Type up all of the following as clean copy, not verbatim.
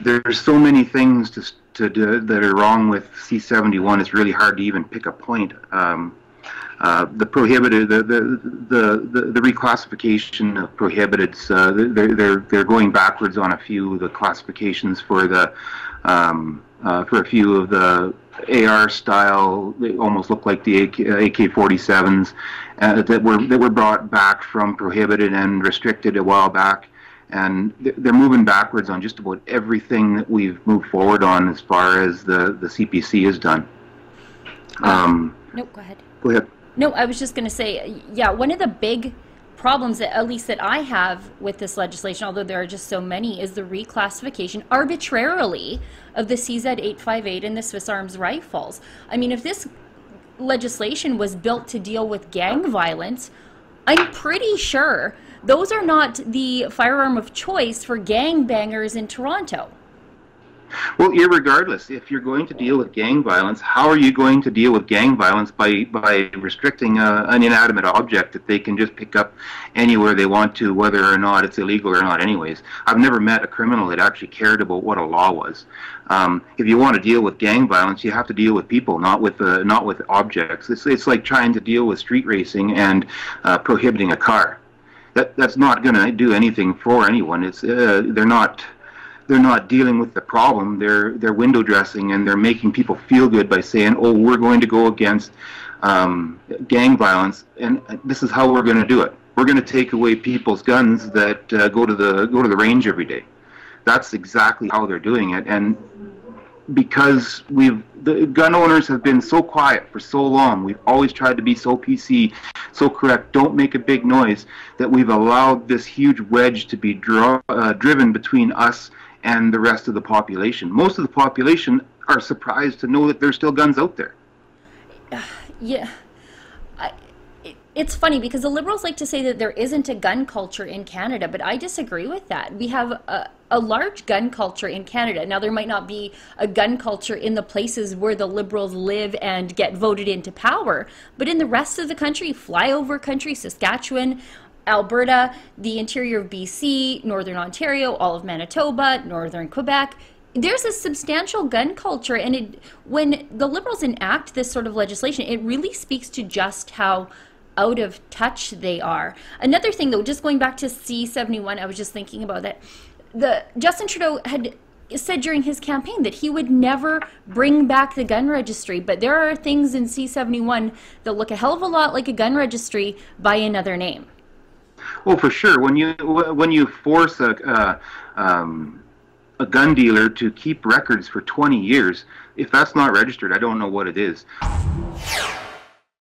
there's so many things to do that are wrong with C-71. It's really hard to even pick a point. The prohibited, the reclassification of prohibiteds. They're going backwards on a few of the classifications for a few of the AR style. They almost look like the AK-47s that were brought back from prohibited and restricted a while back. And they're moving backwards on just about everything that we've moved forward on as far as the CPC is done. No, go ahead. Go ahead. No, I was just going to say, yeah, one of the big problems, that, at least that I have with this legislation, although there are just so many, is the reclassification arbitrarily of the CZ-858 and the Swiss Arms rifles. I mean, if this legislation was built to deal with gang violence, I'm pretty sure those are not the firearm of choice for gangbangers in Toronto. Well, irregardless, if you're going to deal with gang violence, how are you going to deal with gang violence by restricting an inanimate object that they can just pick up anywhere they want to, whether or not it's illegal or not anyways? I've never met a criminal that actually cared about what a law was. If you want to deal with gang violence, you have to deal with people, not with objects. It's like trying to deal with street racing and prohibiting a car. That's not going to do anything for anyone. It's they're not dealing with the problem. They're window dressing, and they're making people feel good by saying, "Oh, we're going to go against gang violence, and this is how we're going to do it. We're going to take away people's guns that go to the range every day." That's exactly how they're doing it, and because the gun owners have been so quiet for so long, we've always tried to be so PC, so correct, don't make a big noise, that we've allowed this huge wedge to be driven between us and the rest of the population. Most of the population are surprised to know that there's still guns out there. Yeah. It's funny because the Liberals like to say that there isn't a gun culture in Canada, but I disagree with that. We have a large gun culture in Canada. Now, there might not be a gun culture in the places where the Liberals live and get voted into power, but in the rest of the country, flyover country, Saskatchewan, Alberta, the interior of BC, Northern Ontario, all of Manitoba, Northern Quebec, there's a substantial gun culture, and when the Liberals enact this sort of legislation, it really speaks to just how out of touch they are. Another thing, though, just going back to C-71, I was just thinking about that. Justin Trudeau had said during his campaign that he would never bring back the gun registry, but there are things in C-71 that look a hell of a lot like a gun registry by another name. Well, for sure. When you force a gun dealer to keep records for 20 years, if that's not registered, I don't know what it is.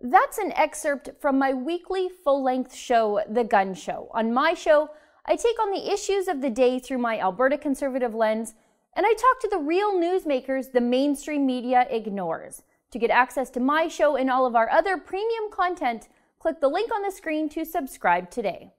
That's an excerpt from my weekly full-length show, The Gun Show. On my show, I take on the issues of the day through my Alberta conservative lens, and I talk to the real newsmakers the mainstream media ignores. To get access to my show and all of our other premium content, click the link on the screen to subscribe today.